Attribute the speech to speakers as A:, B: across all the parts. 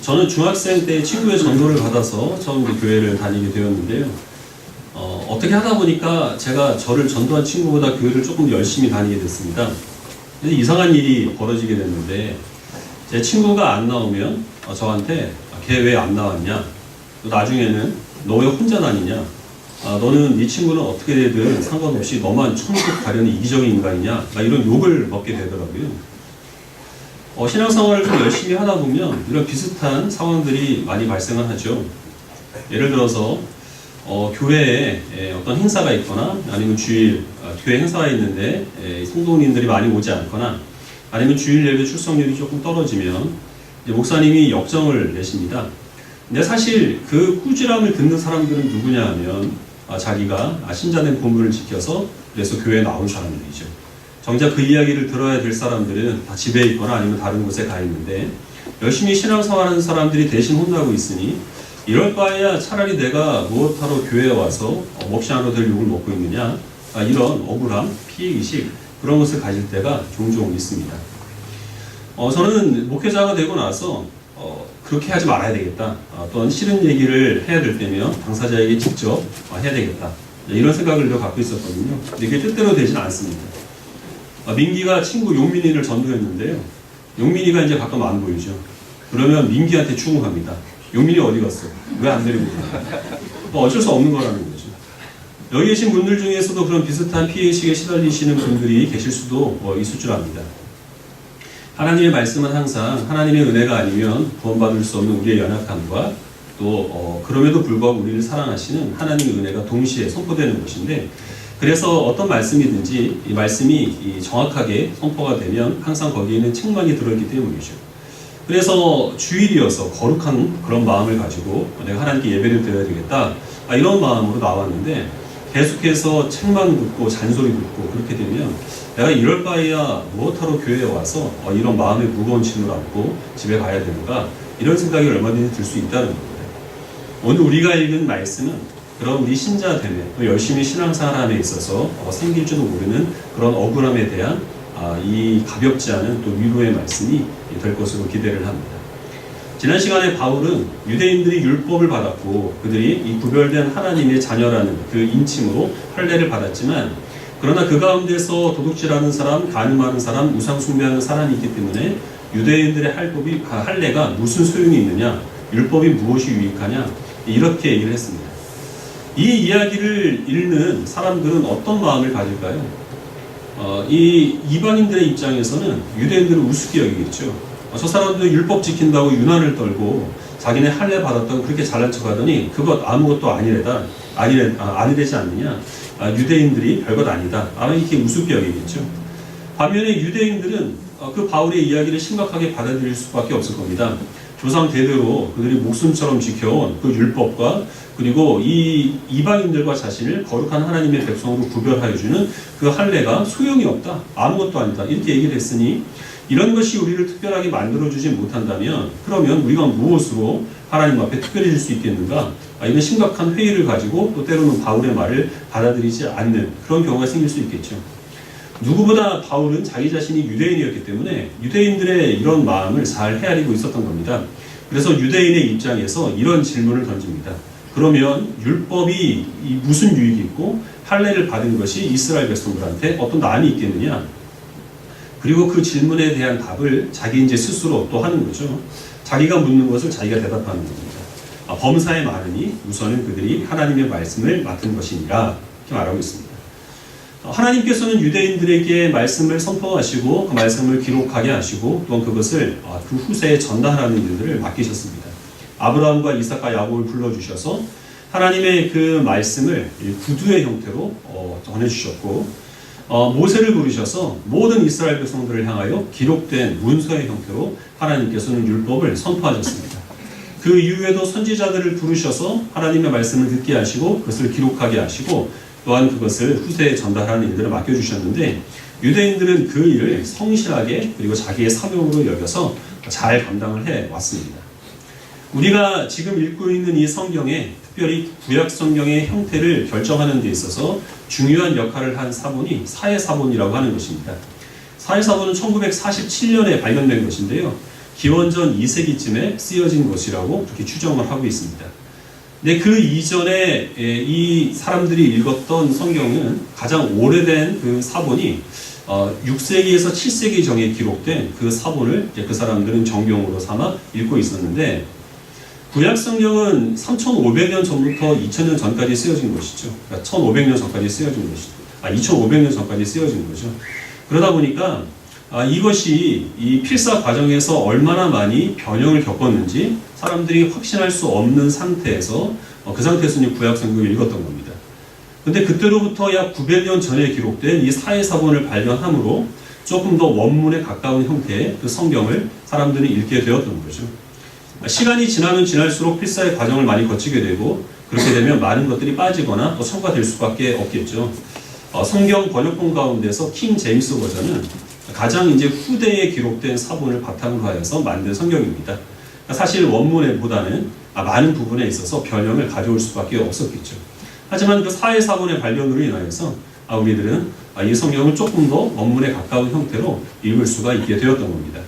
A: 저는 중학생 때 친구의 전도를 받아서 처음 교회를 다니게 되었는데요. 어떻게 하다 보니까 제가 저를 전도한 친구보다 교회를 조금 더 열심히 다니게 됐습니다. 그래서 이상한 일이 벌어지게 됐는데, 제 친구가 안 나오면 저한테 걔 왜 안 나왔냐, 또 나중에는 너 왜 혼자 다니냐, 너는 네 친구는 어떻게 되든 상관없이 너만 천국 가려는 이기적인 인간이냐, 이런 욕을 먹게 되더라고요. 신앙생활을 좀 열심히 하다 보면 이런 비슷한 상황들이 많이 발생을 하죠. 예를 들어서 교회에 어떤 행사가 있거나, 아니면 주일 교회 행사가 있는데 성도님들이 많이 오지 않거나, 아니면 주일 예배 출석률이 조금 떨어지면 이제 목사님이 역정을 내십니다. 근데 사실 그 꾸지람을 듣는 사람들은 누구냐 하면 자기가 신자된 본분을 지켜서 그래서 교회에 나온 사람들이죠. 정작 그 이야기를 들어야 될 사람들은 다 집에 있거나 아니면 다른 곳에 가 있는데, 열심히 신앙생활하는 사람들이 대신 혼나고 있으니 이럴 바에야 차라리 내가 무엇하러 교회에 와서 몹시 안으로 될 욕을 먹고 있느냐, 이런 억울함, 피해의식, 그런 것을 가질 때가 종종 있습니다. 저는 목회자가 되고 나서 그렇게 하지 말아야 되겠다, 또는 싫은 얘기를 해야 될 때면 당사자에게 직접 해야 되겠다, 이런 생각을 늘 갖고 있었거든요. 근데 그게 뜻대로 되지는 않습니다. 민기가 친구 용민이를 전도했는데요. 용민이가 이제 가끔 안 보이죠. 그러면 민기한테 추궁합니다. 용민이 어디 갔어? 왜 안 데리고 가? 어쩔 수 없는 거라는 거죠. 여기 계신 분들 중에서도 그런 비슷한 피해의식에 시달리시는 분들이 계실 수도 있을 줄 압니다. 하나님의 말씀은 항상 하나님의 은혜가 아니면 구원받을 수 없는 우리의 연약함과, 또 그럼에도 불구하고 우리를 사랑하시는 하나님의 은혜가 동시에 선포되는 것인데, 그래서 어떤 말씀이든지 이 말씀이 정확하게 선포가 되면 항상 거기에는 책망이 들어있기 때문이죠. 그래서 주일이어서 거룩한 그런 마음을 가지고 내가 하나님께 예배를 드려야 되겠다, 이런 마음으로 나왔는데, 계속해서 책망 듣고 잔소리 듣고 그렇게 되면 내가 이럴 바에야 무엇하러 교회에 와서 이런 마음의 무거운 짐을 안고 집에 가야 되는가, 이런 생각이 얼마든지 들 수 있다는 겁니다. 오늘 우리가 읽은 말씀은 그런 우리 신자됨에, 또 열심히 신앙생활함에 있어서 생길지도 모르는 그런 억울함에 대한 이 가볍지 않은 또 위로의 말씀이 될 것으로 기대를 합니다. 지난 시간에 바울은 유대인들이 율법을 받았고 그들이 이 구별된 하나님의 자녀라는 그 인칭으로 할례를 받았지만, 그러나 그 가운데서 도둑질하는 사람, 간음하는 사람, 우상 숭배하는 사람이 있기 때문에 유대인들의 할례가 무슨 소용이 있느냐, 율법이 무엇이 유익하냐, 이렇게 얘기를 했습니다. 이 이야기를 읽는 사람들은 어떤 마음을 가질까요? 이 이방인들의 입장에서는 유대인들을 우습게 여기겠죠. 저 사람들 율법 지킨다고 유난을 떨고 자기네 할례 받았다고 그렇게 잘난 척하더니 그것 아무것도 아니래지 않느냐, 유대인들이 별것 아니다, 이렇게 우습게 여기겠죠. 반면에 유대인들은 그 바울의 이야기를 심각하게 받아들일 수밖에 없을 겁니다. 조상 대대로 그들이 목숨처럼 지켜온 그 율법과, 그리고 이 이방인들과 자신을 거룩한 하나님의 백성으로 구별하여주는 그 할례가 소용이 없다, 아무것도 아니다, 이렇게 얘기를 했으니, 이런 것이 우리를 특별하게 만들어주지 못한다면 그러면 우리가 무엇으로 하나님 앞에 특별해질 수 있겠는가, 이런 심각한 회의를 가지고 또 때로는 바울의 말을 받아들이지 않는 그런 경우가 생길 수 있겠죠. 누구보다 바울은 자기 자신이 유대인이었기 때문에 유대인들의 이런 마음을 잘 헤아리고 있었던 겁니다. 그래서 유대인의 입장에서 이런 질문을 던집니다. 그러면 율법이 무슨 유익이 있고 할례를 받은 것이 이스라엘 백성들한테 어떤 남이 있겠느냐? 그리고 그 질문에 대한 답을 자기 이제 스스로 또 하는 거죠. 자기가 묻는 것을 자기가 대답하는 겁니다. 범사에 많으니 우선은 그들이 하나님의 말씀을 맡은 것이니라, 이렇게 말하고 있습니다. 하나님께서는 유대인들에게 말씀을 선포하시고 그 말씀을 기록하게 하시고 또한 그것을 그 후세에 전달하는 일들을 맡기셨습니다. 아브라함과 이삭과 야곱을 불러주셔서 하나님의 그 말씀을 구두의 형태로 전해주셨고, 모세를 부르셔서 모든 이스라엘 백성들을 향하여 기록된 문서의 형태로 하나님께서는 율법을 선포하셨습니다. 그 이후에도 선지자들을 부르셔서 하나님의 말씀을 듣게 하시고 그것을 기록하게 하시고, 또한 그것을 후세에 전달하는 일들을 맡겨주셨는데, 유대인들은 그 일을 성실하게 그리고 자기의 사명으로 여겨서 잘 감당을 해왔습니다. 우리가 지금 읽고 있는 이 성경에, 특별히 구약 성경의 형태를 결정하는 데 있어서 중요한 역할을 한 사본이 사해사본이라고 하는 것입니다. 사해사본은 1947년에 발견된 것인데요. 기원전 2세기쯤에 쓰여진 것이라고 그렇게 추정을 하고 있습니다. 근데 그 이전에 이 사람들이 읽었던 성경은 가장 오래된 그 사본이 6세기에서 7세기 정에 기록된 그 사본을 이제 그 사람들은 정경으로 삼아 읽고 있었는데, 구약 성경은 3,500년 전부터 2,000년 전까지 쓰여진 것이죠. 그러니까 1,500년 전까지 쓰여진 것이죠. 2,500년 전까지 쓰여진 거죠. 그러다 보니까 이것이 이 필사 과정에서 얼마나 많이 변형을 겪었는지 사람들이 확신할 수 없는 상태에서 그 상태에서 이제 구약 성경을 읽었던 겁니다. 근데 그때로부터 약 900년 전에 기록된 이 사회사본을 발견함으로 조금 더 원문에 가까운 형태의 그 성경을 사람들이 읽게 되었던 거죠. 시간이 지나면 지날수록 필사의 과정을 많이 거치게 되고, 그렇게 되면 많은 것들이 빠지거나 첨가될 수밖에 없겠죠. 성경 번역본 가운데서 킹 제임스 버전은 가장 이제 후대에 기록된 사본을 바탕으로 하여서 만든 성경입니다. 사실 원문에보다는 많은 부분에 있어서 변형을 가져올 수밖에 없었겠죠. 하지만 그 사회사본의 발견으로 인하여서 우리들은 이 성경을 조금 더 원문에 가까운 형태로 읽을 수가 있게 되었던 겁니다.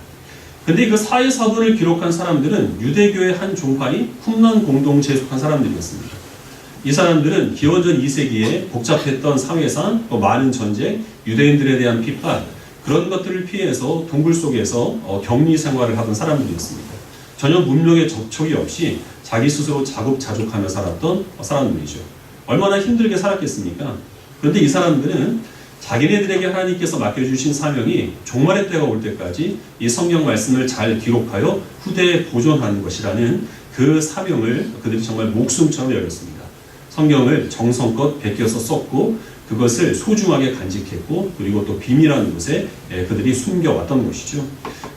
A: 근데 그 사회사본을 기록한 사람들은 유대교의 한 종파인 쿰란 공동체에 속한 사람들이었습니다. 이 사람들은 기원전 2세기에 복잡했던 사회상, 또 많은 전쟁, 유대인들에 대한 핍박, 그런 것들을 피해서 동굴 속에서 격리 생활을 하던 사람들이었습니다. 전혀 문명에 접촉이 없이 자기 스스로 자급자족하며 살았던 사람들이죠. 얼마나 힘들게 살았겠습니까? 그런데 이 사람들은 자기네들에게 하나님께서 맡겨주신 사명이 종말의 때가 올 때까지 이 성경 말씀을 잘 기록하여 후대에 보존하는 것이라는 그 사명을 그들이 정말 목숨처럼 여겼습니다. 성경을 정성껏 베껴서 썼고, 그것을 소중하게 간직했고, 그리고 또 비밀한 곳에 그들이 숨겨왔던 것이죠.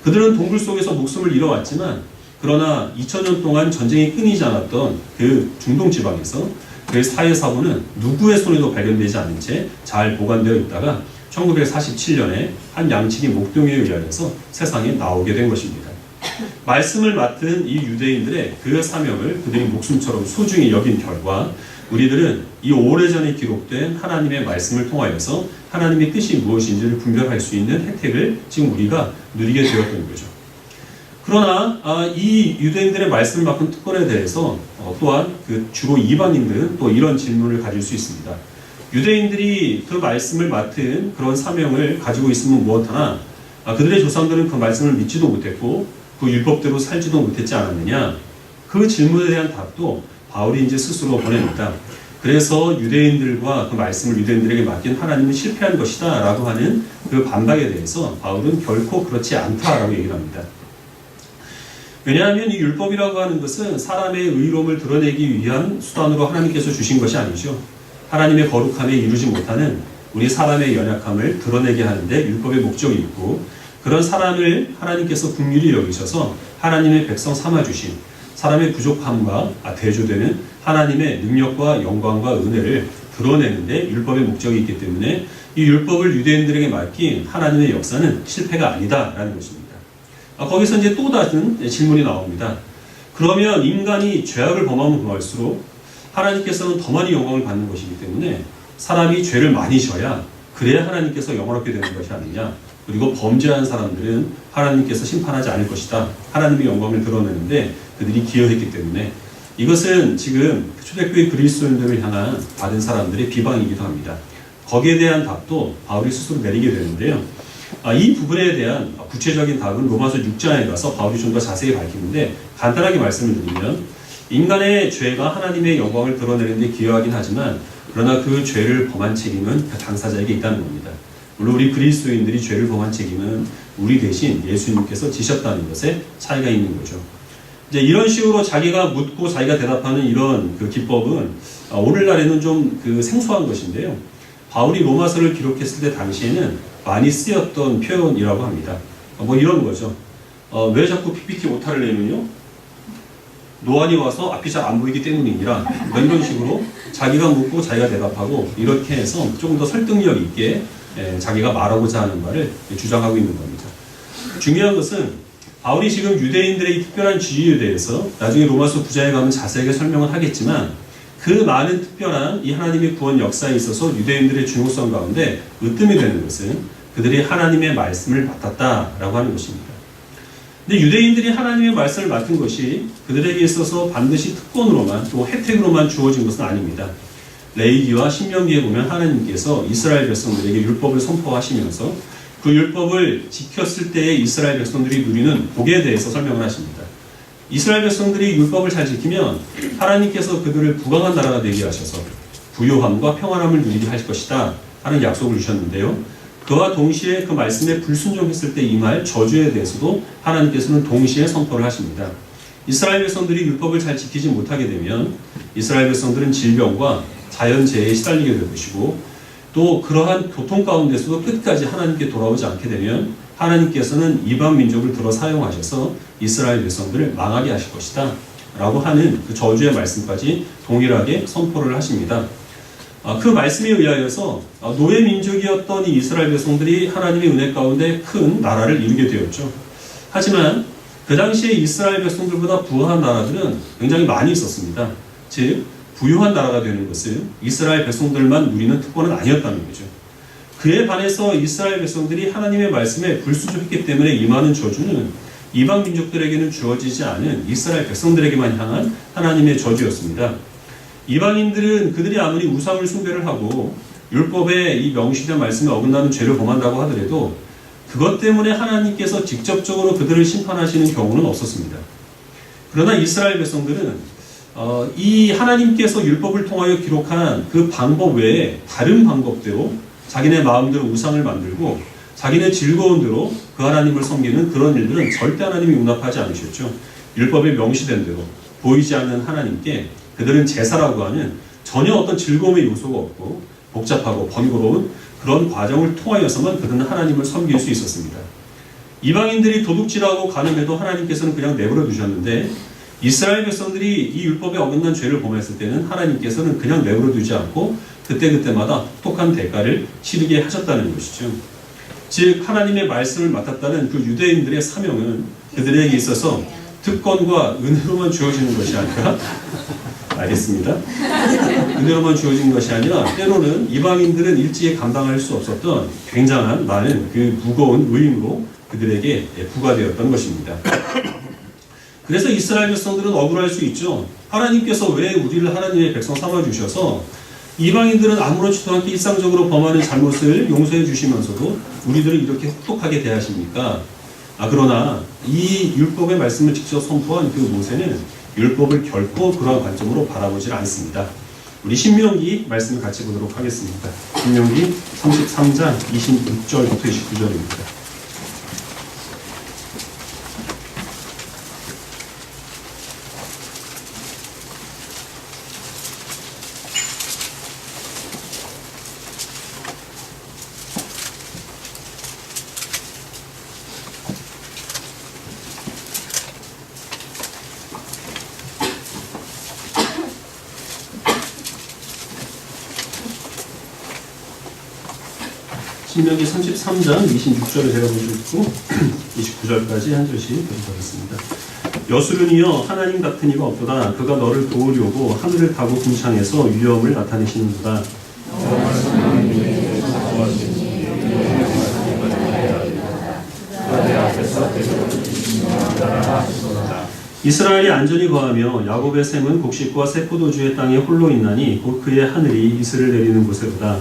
A: 그들은 동굴 속에서 목숨을 잃어왔지만, 그러나 2000년 동안 전쟁이 끊이지 않았던 그 중동 지방에서 그 사회사본은 누구의 손에도 발견되지 않은 채 잘 보관되어 있다가 1947년에 한 양치기 목동에 의하여서 세상에 나오게 된 것입니다. 말씀을 맡은 이 유대인들의 그 사명을 그들이 목숨처럼 소중히 여긴 결과, 우리들은 이 오래전에 기록된 하나님의 말씀을 통하여서 하나님의 뜻이 무엇인지를 분별할 수 있는 혜택을 지금 우리가 누리게 되었던 거죠. 그러나 이 유대인들의 말씀을 맡은 특권에 대해서 또한 그 주로 이방인들은 또 이런 질문을 가질 수 있습니다. 유대인들이 그 말씀을 맡은 그런 사명을 가지고 있으면 무엇하나 그들의 조상들은 그 말씀을 믿지도 못했고 그 율법대로 살지도 못했지 않았느냐? 그 질문에 대한 답도 바울이 이제 스스로 보냅니다. 그래서 유대인들과 그 말씀을 유대인들에게 맡긴 하나님은 실패한 것이다 라고 하는 그 반박에 대해서 바울은 결코 그렇지 않다라고 얘기를 합니다. 왜냐하면 이 율법이라고 하는 것은 사람의 의로움을 드러내기 위한 수단으로 하나님께서 주신 것이 아니죠. 하나님의 거룩함에 이루지 못하는 우리 사람의 연약함을 드러내게 하는데 율법의 목적이 있고, 그런 사람을 하나님께서 긍휼히 여기셔서 하나님의 백성 삼아주신 사람의 부족함과 대조되는 하나님의 능력과 영광과 은혜를 드러내는데 율법의 목적이 있기 때문에 이 율법을 유대인들에게 맡긴 하나님의 역사는 실패가 아니다라는 것입니다. 거기서 이제 또 다른 질문이 나옵니다. 그러면 인간이 죄악을 범하면 범할수록 하나님께서는 더 많이 영광을 받는 것이기 때문에 사람이 죄를 많이 져야 그래야 하나님께서 영원하게 되는 것이 아니냐. 그리고 범죄한 사람들은 하나님께서 심판하지 않을 것이다. 하나님의 영광을 드러내는데 그들이 기여했기 때문에, 이것은 지금 초대교회 그리스도인들을 향한 받은 사람들의 비방이기도 합니다. 거기에 대한 답도 바울이 스스로 내리게 되는데요. 이 부분에 대한 구체적인 답은 로마서 6장에 가서 바울이 좀 더 자세히 밝히는데, 간단하게 말씀을 드리면 인간의 죄가 하나님의 영광을 드러내는 데 기여하긴 하지만, 그러나 그 죄를 범한 책임은 그 당사자에게 있다는 겁니다. 물론 우리 그리스도인들이 죄를 범한 책임은 우리 대신 예수님께서 지셨다는 것에 차이가 있는 거죠. 이제 이런 식으로 자기가 묻고 자기가 대답하는 이런 그 기법은 오늘날에는 좀 그 생소한 것인데요. 바울이 로마서를 기록했을 때 당시에는 많이 쓰였던 표현이라고 합니다. 뭐 이런 거죠. 왜 자꾸 PPT 오타를 내면요? 노안이 와서 앞이 잘 안 보이기 때문이니라. 뭐 이런 식으로 자기가 묻고 자기가 대답하고 이렇게 해서 조금 더 설득력 있게 자기가 말하고자 하는 말을 주장하고 있는 겁니다. 중요한 것은 바울이 지금 유대인들의 이 특별한 지위에 대해서 나중에 로마서 9장에 가면 자세하게 설명을 하겠지만, 그 많은 특별한 이 하나님의 구원 역사에 있어서 유대인들의 중요성 가운데 으뜸이 되는 것은 그들이 하나님의 말씀을 맡았다라고 하는 것입니다. 근데 유대인들이 하나님의 말씀을 맡은 것이 그들에게 있어서 반드시 특권으로만 또 혜택으로만 주어진 것은 아닙니다. 레위기와 신명기에 보면 하나님께서 이스라엘 백성들에게 율법을 선포하시면서 그 율법을 지켰을 때의 이스라엘 백성들이 누리는 복에 대해서 설명을 하십니다. 이스라엘 백성들이 율법을 잘 지키면 하나님께서 그들을 부강한 나라가 되게 하셔서 부요함과 평안함을 누리게 하실 것이다 하는 약속을 주셨는데요. 그와 동시에 그 말씀에 불순종했을 때 임할 저주에 대해서도 하나님께서는 동시에 선포를 하십니다. 이스라엘 백성들이 율법을 잘 지키지 못하게 되면 이스라엘 백성들은 질병과 자연재해에 시달리게 될 것이고, 또 그러한 고통 가운데서도 끝까지 하나님께 돌아오지 않게 되면 하나님께서는 이방 민족을 들어 사용하셔서 이스라엘 백성들을 망하게 하실 것이다 라고 하는 그 저주의 말씀까지 동일하게 선포를 하십니다. 그 말씀에 의하여서 노예 민족이었던 이 이스라엘 백성들이 하나님의 은혜 가운데 큰 나라를 이루게 되었죠. 하지만 그 당시에 이스라엘 백성들보다 부유한 나라들은 굉장히 많이 있었습니다. 즉 부유한 나라가 되는 것은 이스라엘 백성들만 누리는 특권은 아니었다는 거죠. 그에 반해서 이스라엘 백성들이 하나님의 말씀에 불순종했기 때문에 임하는 저주는 이방 민족들에게는 주어지지 않은 이스라엘 백성들에게만 향한 하나님의 저주였습니다. 이방인들은 그들이 아무리 우상을 숭배를 하고 율법의 이 명시된 말씀에 어긋나는 죄를 범한다고 하더라도 그것 때문에 하나님께서 직접적으로 그들을 심판하시는 경우는 없었습니다. 그러나 이스라엘 백성들은 이 하나님께서 율법을 통하여 기록한 그 방법 외에 다른 방법대로 자기네 마음대로 우상을 만들고 자기네 즐거운 대로 그 하나님을 섬기는 그런 일들은 절대 하나님이 용납하지 않으셨죠. 율법에 명시된 대로 보이지 않는 하나님께 그들은 제사라고 하는 전혀 어떤 즐거움의 요소가 없고 복잡하고 번거로운 그런 과정을 통하여서만 그들은 하나님을 섬길 수 있었습니다. 이방인들이 도둑질하고 간음해도 하나님께서는 그냥 내버려 두셨는데 이스라엘 백성들이 이 율법에 어긋난 죄를 범했을 때는 하나님께서는 그냥 내버려 두지 않고 그때그때마다 혹독한 대가를 치르게 하셨다는 것이죠. 즉 하나님의 말씀을 맡았다는 그 유대인들의 사명은 그들에게 있어서 특권과 은혜로만 주어지는 것이 아니라 알겠습니다. 은혜로만 주어진 것이 아니라 때로는 이방인들은 일찍이 감당할 수 없었던 굉장한 많은 그 무거운 의임으로 그들에게 부과되었던 것입니다. 그래서 이스라엘 백성들은 억울할 수 있죠. 하나님께서 왜 우리를 하나님의 백성 삼아주셔서 이방인들은 아무렇지도 않게 일상적으로 범하는 잘못을 용서해 주시면서도 우리들을 이렇게 혹독하게 대하십니까? 그러나 이 율법의 말씀을 직접 선포한 그 모세는 율법을 결코 그러한 관점으로 바라보질 않습니다. 우리 신명기 말씀을 같이 보도록 하겠습니다. 신명기 33장 26절부터 29절입니다. 신명기 33장 26절을 제가 보여드리고 29절까지 한 절씩 보도록하겠습니다. 여수른이여 하나님 같은 이가 없도다. 그가 너를 도우려고 하늘을 타고 궁창에서 위엄을 나타내시는도다. 이스라엘이 안전히 거하며 야곱의 샘은 곡식과 새 포도주의 땅에 홀로 있나니 곧 그의 하늘이 이슬을 내리는 곳에로다.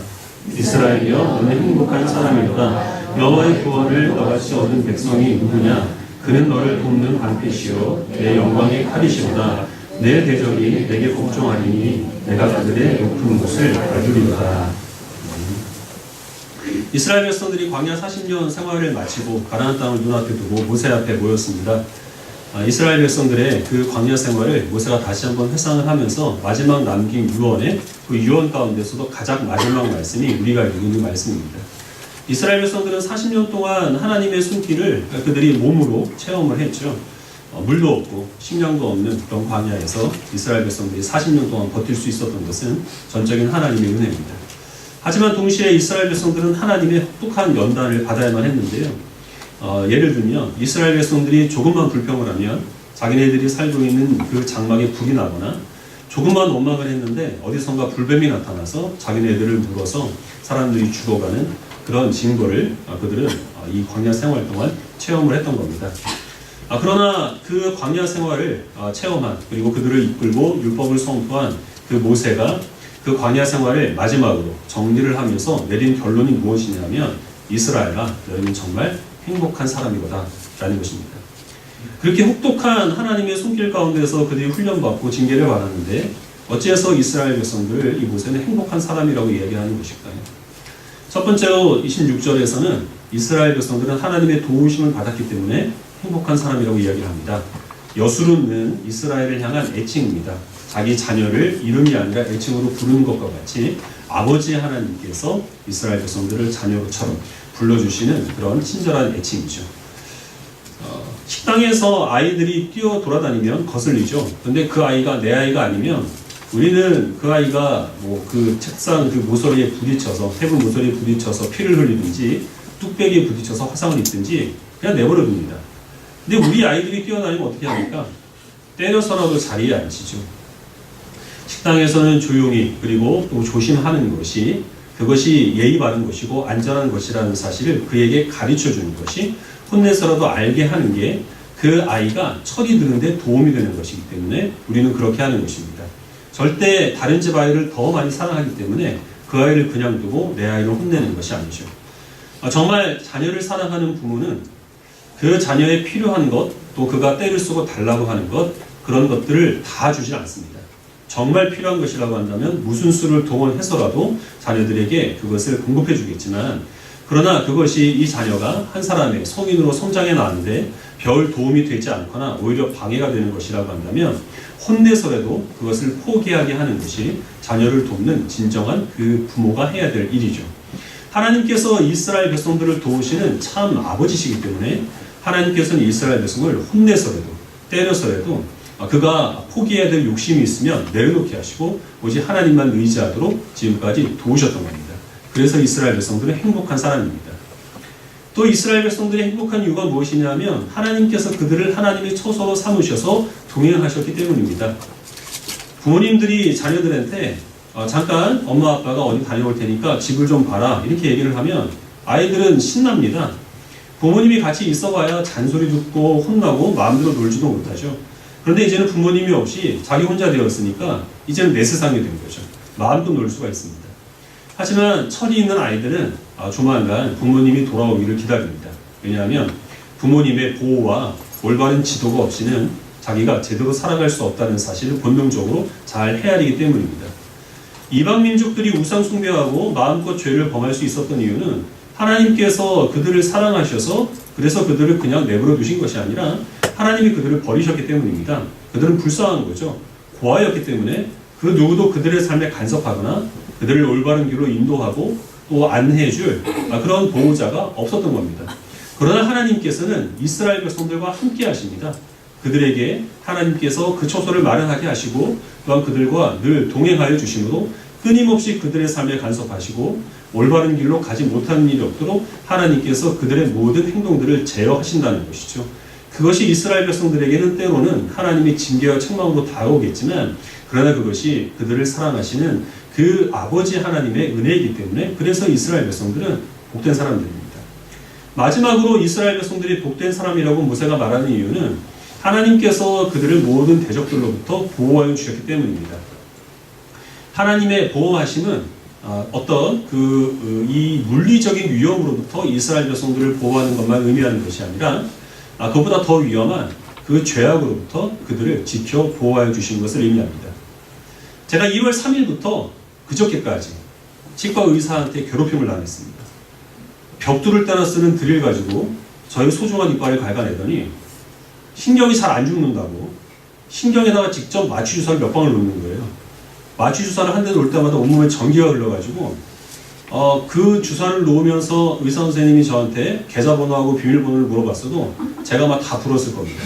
A: 이스라엘이여 너는 행복한 사람이로다. 여호와의 구원을 너같이 얻은 백성이 누구냐? 그는 너를 돕는 방패시요 내 영광의 칼이시로다. 내 대적이 내게 복종하리니 내가 그들의 높은 곳을 밟으리로다. 이스라엘 백성들이 광야 40년 생활을 마치고 가나안 땅을 눈앞에 두고 모세 앞에 모였습니다. 이스라엘 백성들의 그 광야 생활을 모세가 다시 한번 회상을 하면서 마지막 남긴 유언에 그 유언 가운데서도 가장 마지막 말씀이 우리가 읽는 말씀입니다. 이스라엘 백성들은 40년 동안 하나님의 손길을 그들이 몸으로 체험을 했죠. 물도 없고 식량도 없는 그런 광야에서 이스라엘 백성들이 40년 동안 버틸 수 있었던 것은 전적인 하나님의 은혜입니다. 하지만 동시에 이스라엘 백성들은 하나님의 혹독한 연단을 받아야만 했는데요. 예를 들면 이스라엘 백성들이 조금만 불평을 하면 자기네들이 살고 있는 그 장막에 불이 나거나 조금만 원망을 했는데 어디선가 불뱀이 나타나서 자기네들을 물어서 사람들이 죽어가는 그런 징벌을 그들은 이 광야 생활 동안 체험을 했던 겁니다. 그러나 그 광야 생활을 체험한, 그리고 그들을 이끌고 율법을 선포한 그 모세가 그 광야 생활을 마지막으로 정리를 하면서 내린 결론이 무엇이냐면, 이스라엘아, 너희는 정말 행복한 사람이거다 라는 것입니다. 그렇게 혹독한 하나님의 손길 가운데서 그들이 훈련받고 징계를 받았는데 어찌해서 이스라엘 백성들을 이 모세는 행복한 사람이라고 이야기하는 것일까요? 첫 번째로 26절에서는 이스라엘 백성들은 하나님의 도우심을 받았기 때문에 행복한 사람이라고 이야기를 합니다. 여수르는 이스라엘을 향한 애칭입니다. 자기 자녀를 이름이 아니라 애칭으로 부르는 것과 같이 아버지 하나님께서 이스라엘 백성들을 자녀처럼 불러주시는 그런 친절한 애칭이죠. 식당에서 아이들이 뛰어 돌아다니면 거슬리죠. 근데 그 아이가 내 아이가 아니면 우리는 그 아이가 뭐 그 책상 그 모서리에 부딪혀서, 테이블 모서리에 부딪혀서 피를 흘리든지 뚝배기에 부딪혀서 화상을 입든지 그냥 내버려 둡니다. 근데 우리 아이들이 뛰어다니면 어떻게 합니까? 때려서라도 자리에 앉히죠. 식당에서는 조용히, 그리고 또 조심하는 것이, 그것이 예의 바른 것이고 안전한 것이라는 사실을 그에게 가르쳐 주는 것이, 혼내서라도 알게 하는 게 그 아이가 철이 드는데 도움이 되는 것이기 때문에 우리는 그렇게 하는 것입니다. 절대 다른 집 아이를 더 많이 사랑하기 때문에 그 아이를 그냥 두고 내 아이를 혼내는 것이 아니죠. 정말 자녀를 사랑하는 부모는 그 자녀의 필요한 것, 또 그가 때를 쓰고 달라고 하는 것, 그런 것들을 다 주지 않습니다. 정말 필요한 것이라고 한다면 무슨 수를 동원해서라도 자녀들에게 그것을 공급해 주겠지만, 그러나 그것이 이 자녀가 한 사람의 성인으로 성장해 나왔는데 별 도움이 되지 않거나 오히려 방해가 되는 것이라고 한다면 혼내서라도 그것을 포기하게 하는 것이 자녀를 돕는 진정한 그 부모가 해야 될 일이죠. 하나님께서 이스라엘 백성들을 도우시는 참 아버지시기 때문에 하나님께서는 이스라엘 백성을 혼내서라도 때려서라도 그가 포기해야 될 욕심이 있으면 내려놓게 하시고 오직 하나님만 의지하도록 지금까지 도우셨던 겁니다. 그래서 이스라엘 백성들은 행복한 사람입니다. 또 이스라엘 백성들의 행복한 이유가 무엇이냐면 하나님께서 그들을 하나님의 처소로 삼으셔서 동행하셨기 때문입니다. 부모님들이 자녀들한테 잠깐 엄마 아빠가 어디 다녀올 테니까 집을 좀 봐라 이렇게 얘기를 하면 아이들은 신납니다. 부모님이 같이 있어봐야 잔소리 듣고 혼나고 마음대로 놀지도 못하죠. 그런데 이제는 부모님이 없이 자기 혼자 되었으니까 이제는 내 세상이 된 거죠. 마음도 놀 수가 있습니다. 하지만 철이 있는 아이들은 조만간 부모님이 돌아오기를 기다립니다. 왜냐하면 부모님의 보호와 올바른 지도가 없이는 자기가 제대로 살아갈 수 없다는 사실을 본능적으로 잘 헤아리기 때문입니다. 이방 민족들이 우상 숭배하고 마음껏 죄를 범할 수 있었던 이유는 하나님께서 그들을 사랑하셔서 그래서 그들을 그냥 내버려 두신 것이 아니라 하나님이 그들을 버리셨기 때문입니다. 그들은 불쌍한 거죠. 고아였기 때문에 그 누구도 그들의 삶에 간섭하거나 그들을 올바른 길로 인도하고 또 안내해줄 그런 보호자가 없었던 겁니다. 그러나 하나님께서는 이스라엘 백성들과 함께 하십니다. 그들에게 하나님께서 그 처소를 마련하게 하시고 또한 그들과 늘 동행하여 주심으로 끊임없이 그들의 삶에 간섭하시고 올바른 길로 가지 못하는 일이 없도록 하나님께서 그들의 모든 행동들을 제어하신다는 것이죠. 그것이 이스라엘 백성들에게는 때로는 하나님의 징계와 책망으로 다가오겠지만 그러나 그것이 그들을 사랑하시는 그 아버지 하나님의 은혜이기 때문에 그래서 이스라엘 백성들은 복된 사람들입니다. 마지막으로 이스라엘 백성들이 복된 사람이라고 모세가 말하는 이유는 하나님께서 그들을 모든 대적들로부터 보호하여 주셨기 때문입니다. 하나님의 보호하심은 어떤 이 물리적인 위험으로부터 이스라엘 백성들을 보호하는 것만 의미하는 것이 아니라 그보다 더 위험한 그 죄악으로부터 그들을 지켜 보호하여 주신 것을 의미합니다. 제가 2월 3일부터 그저께까지 치과 의사한테 괴롭힘을 당했습니다. 벽돌을 따라 쓰는 드릴 가지고 저의 소중한 이빨을 갉아내더니 신경이 잘 안 죽는다고 신경에다가 직접 마취 주사를 몇 방을 놓는 거예요. 마취 주사를 한 대 놓을 때마다 온몸에 전기가 흘러가지고 그 주사를 놓으면서 의사 선생님이 저한테 계좌번호하고 비밀번호를 물어봤어도 제가 막 다 불었을 겁니다.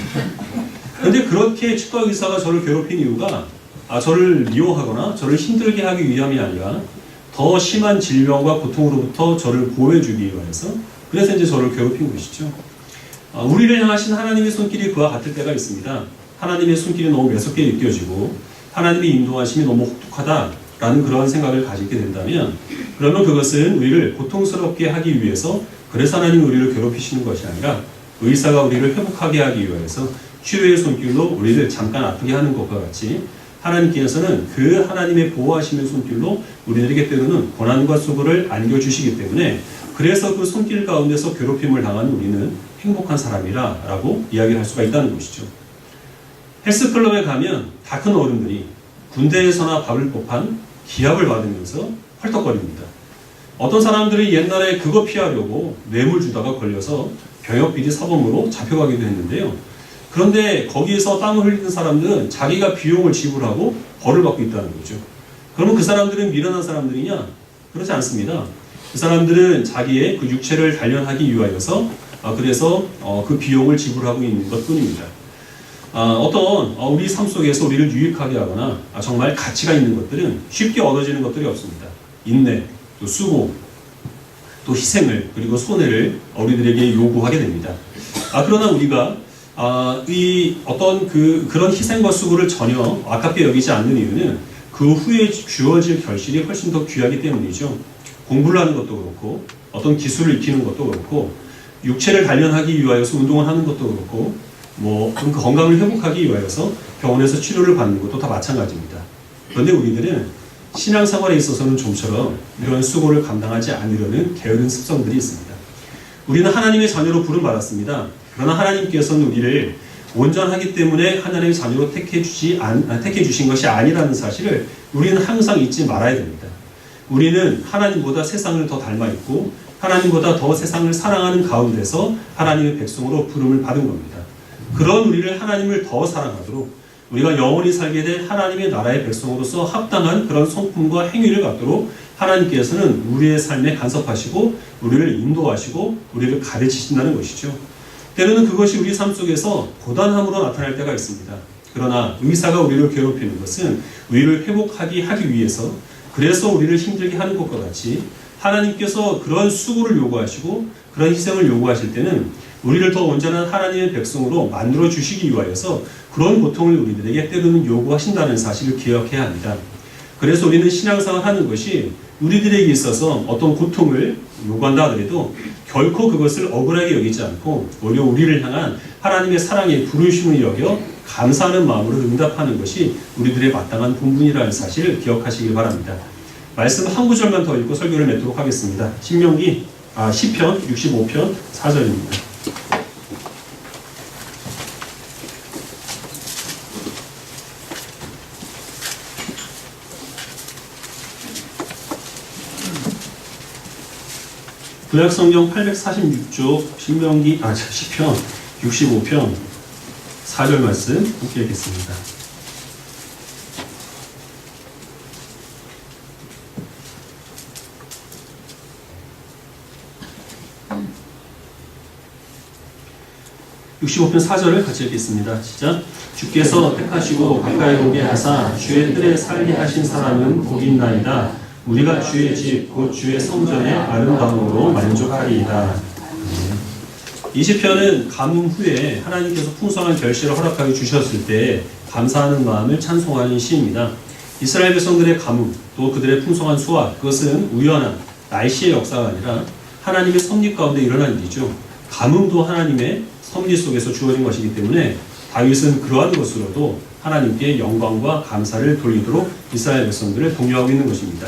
A: 그런데 그렇게 치과 의사가 저를 괴롭힌 이유가 저를 미워하거나 저를 힘들게 하기 위함이 아니라 더 심한 질병과 고통으로부터 저를 보호해주기 위해서 그래서 이제 저를 괴롭힌 것이죠. 우리를 향하신 하나님의 손길이 그와 같을 때가 있습니다. 하나님의 손길이 너무 매섭게 느껴지고 하나님의 인도하심이 너무 혹독하다라는 그러한 생각을 가지게 된다면 그러면 그것은 우리를 고통스럽게 하기 위해서 그래서 하나님이 우리를 괴롭히시는 것이 아니라 의사가 우리를 회복하게 하기 위해서 치료의 손길로 우리를 잠깐 아프게 하는 것과 같이 하나님께서는 그 하나님의 보호하시는 손길로 우리들에게 때로는 고난과 수고를 안겨주시기 때문에 그래서 그 손길 가운데서 괴롭힘을 당한 우리는 행복한 사람이라 라고 이야기를 할 수가 있다는 것이죠. 헬스클럽에 가면 다 큰 어른들이 군대에서나 받을 법한 기합을 받으면서 헐떡거립니다. 어떤 사람들이 옛날에 그거 피하려고 뇌물 주다가 걸려서 병역비리 사범으로 잡혀가기도 했는데요. 그런데 거기에서 땀을 흘리는 사람들은 자기가 비용을 지불하고 벌을 받고 있다는 거죠. 그러면 그 사람들은 미련한 사람들이냐? 그렇지 않습니다. 그 사람들은 자기의 그 육체를 단련하기 위하여서 그래서 그 비용을 지불하고 있는 것 뿐입니다. 우리 삶 속에서 우리를 유익하게 하거나 정말 가치가 있는 것들은 쉽게 얻어지는 것들이 없습니다. 인내, 또 수고, 또 희생을 그리고 손해를 우리들에게 요구하게 됩니다. 그러나 우리가 그런 희생과 수고를 전혀 아깝게 여기지 않는 이유는 그 후에 주어질 결실이 훨씬 더 귀하기 때문이죠. 공부를 하는 것도 그렇고 어떤 기술을 익히는 것도 그렇고 육체를 단련하기 위하여서 운동을 하는 것도 그렇고 그 건강을 회복하기 위하여서 병원에서 치료를 받는 것도 다 마찬가지입니다. 그런데 우리들은 신앙생활에 있어서는 좀처럼 이런 수고를 감당하지 않으려는 게으른 습성들이 있습니다. 우리는 하나님의 자녀로 부름받았습니다. 그러나 하나님께서는 우리를 온전하기 때문에 하나님의 자녀로 택해 주신 것이 아니라는 사실을 우리는 항상 잊지 말아야 됩니다. 우리는 하나님보다 세상을 더 닮아 있고 하나님보다 더 세상을 사랑하는 가운데서 하나님의 백성으로 부름을 받은 겁니다. 그런 우리를 하나님을 더 사랑하도록 우리가 영원히 살게 될 하나님의 나라의 백성으로서 합당한 그런 성품과 행위를 갖도록 하나님께서는 우리의 삶에 간섭하시고 우리를 인도하시고 우리를 가르치신다는 것이죠. 때로는 그것이 우리 삶 속에서 고단함으로 나타날 때가 있습니다. 그러나 의사가 우리를 괴롭히는 것은 우리를 회복하기 하기 위해서 그래서 우리를 힘들게 하는 것과 같이 하나님께서 그런 수고를 요구하시고 그런 희생을 요구하실 때는 우리를 더 온전한 하나님의 백성으로 만들어 주시기 위하여서 그런 고통을 우리들에게 때로는 요구하신다는 사실을 기억해야 합니다. 그래서 우리는 신앙생활 하는 것이 우리들에게 있어서 어떤 고통을 요구한다 하더라도 결코 그것을 억울하게 여기지 않고 오히려 우리를 향한 하나님의 사랑의 부르심을 여겨 감사하는 마음으로 응답하는 것이 우리들의 마땅한 본분이라는 사실을 기억하시길 바랍니다. 말씀 한 구절만 더 읽고 설교를 맺도록 하겠습니다. 시편 65편 4절입니다. 구약성경 846쪽 시편 65편 4절 말씀 함께 읽겠습니다. (65편) 4절을 같이 읽겠습니다. 시작. 주께서 택하시고 가까이 오게 하사 주의 뜰에 살게 하신 사람은 복있나이다. 우리가 주의 집 곧 주의 성전의 아름다움으로 만족하리이다. 이 시편은 가뭄 후에 하나님께서 풍성한 결실을 허락하여 주셨을 때 감사하는 마음을 찬송하는 시입니다. 이스라엘 백성들의 가뭄 또 그들의 풍성한 수확, 그것은 우연한 날씨의 역사가 아니라 하나님의 섭리 가운데 일어난 일이죠. 가뭄도 하나님의 섭리 속에서 주어진 것이기 때문에 다윗은 그러한 것으로도 하나님께 영광과 감사를 돌리도록 이스라엘 백성들을 독려하고 있는 것입니다.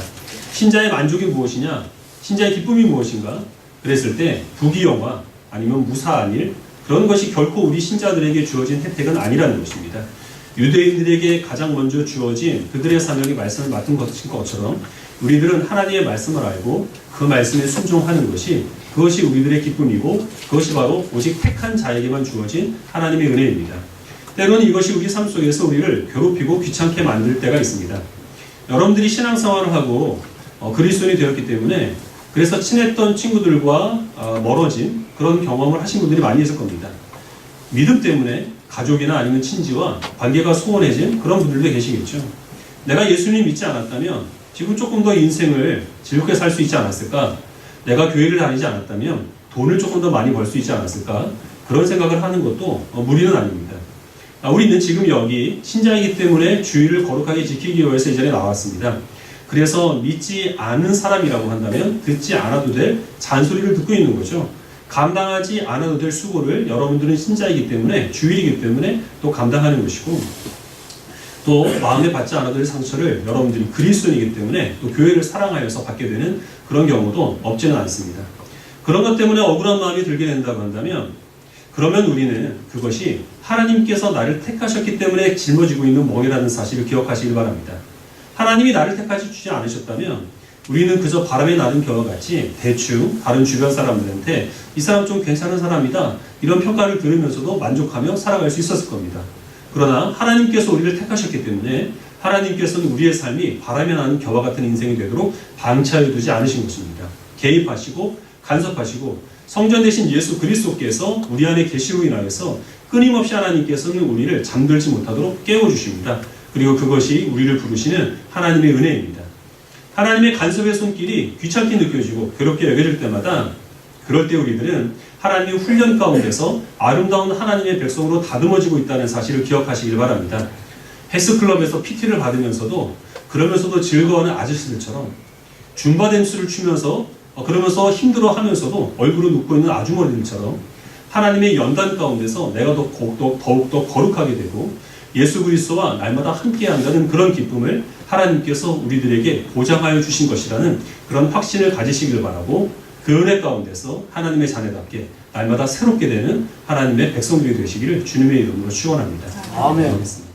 A: 신자의 만족이 무엇이냐? 신자의 기쁨이 무엇인가? 그랬을 때 부귀영화 아니면 무사한 일, 그런 것이 결코 우리 신자들에게 주어진 혜택은 아니라는 것입니다. 유대인들에게 가장 먼저 주어진 그들의 사명의 말씀을 맡은 것처럼 우리들은 하나님의 말씀을 알고 그 말씀에 순종하는 것이 그것이 우리들의 기쁨이고 그것이 바로 오직 택한 자에게만 주어진 하나님의 은혜입니다. 때로는 이것이 우리 삶 속에서 우리를 괴롭히고 귀찮게 만들 때가 있습니다. 여러분들이 신앙생활을 하고 그리스도인이 되었기 때문에 그래서 친했던 친구들과 멀어진 그런 경험을 하신 분들이 많이 있을 겁니다. 믿음 때문에 가족이나 아니면 친지와 관계가 소원해진 그런 분들도 계시겠죠. 내가 예수님 믿지 않았다면 지금 조금 더 인생을 즐겁게 살 수 있지 않았을까? 내가 교회를 다니지 않았다면 돈을 조금 더 많이 벌 수 있지 않았을까? 그런 생각을 하는 것도 무리는 아닙니다. 우리는 지금 여기 신자이기 때문에 주의를 거룩하게 지키기 위해서 이 자리에 나왔습니다. 그래서 믿지 않은 사람이라고 한다면 듣지 않아도 될 잔소리를 듣고 있는 거죠. 감당하지 않아도 될 수고를 여러분들은 신자이기 때문에, 주일이기 때문에 또 감당하는 것이고, 또 마음에 받지 않아도 될 상처를 여러분들이 그리스도인이기 때문에 또 교회를 사랑하여서 받게 되는 그런 경우도 없지는 않습니다. 그런 것 때문에 억울한 마음이 들게 된다고 한다면, 그러면 우리는 그것이 하나님께서 나를 택하셨기 때문에 짊어지고 있는 멍이라는 사실을 기억하시길 바랍니다. 하나님이 나를 택하지 주지 않으셨다면 우리는 그저 바람에 나는 겨와 같이 대충 다른 주변 사람들한테 이 사람 좀 괜찮은 사람이다 이런 평가를 들으면서도 만족하며 살아갈 수 있었을 겁니다. 그러나 하나님께서 우리를 택하셨기 때문에 하나님께서는 우리의 삶이 바람에 나는 겨와 같은 인생이 되도록 방치하여 두지 않으신 것입니다. 개입하시고 간섭하시고 성전 대신 예수 그리스도께서 우리 안에 계시로 인하여서 끊임없이 하나님께서는 우리를 잠들지 못하도록 깨워주십니다. 그리고 그것이 우리를 부르시는 하나님의 은혜입니다. 하나님의 간섭의 손길이 귀찮게 느껴지고 괴롭게 여겨질 때마다 그럴 때 우리들은 하나님의 훈련 가운데서 아름다운 하나님의 백성으로 다듬어지고 있다는 사실을 기억하시길 바랍니다. 헬스클럽에서 PT를 받으면서도 그러면서도 즐거워하는 아저씨들처럼 줌바 댄스를 추면서 그러면서 힘들어하면서도 얼굴을 눕고 있는 아주머니들처럼 하나님의 연단 가운데서 내가 더욱더 거룩하게 되고 예수 그리스도와 날마다 함께한다는 그런 기쁨을 하나님께서 우리들에게 보장하여 주신 것이라는 그런 확신을 가지시길 바라고 그 은혜 가운데서 하나님의 자녀답게 날마다 새롭게 되는 하나님의 백성들이 되시기를 주님의 이름으로 축원합니다.
B: 아멘.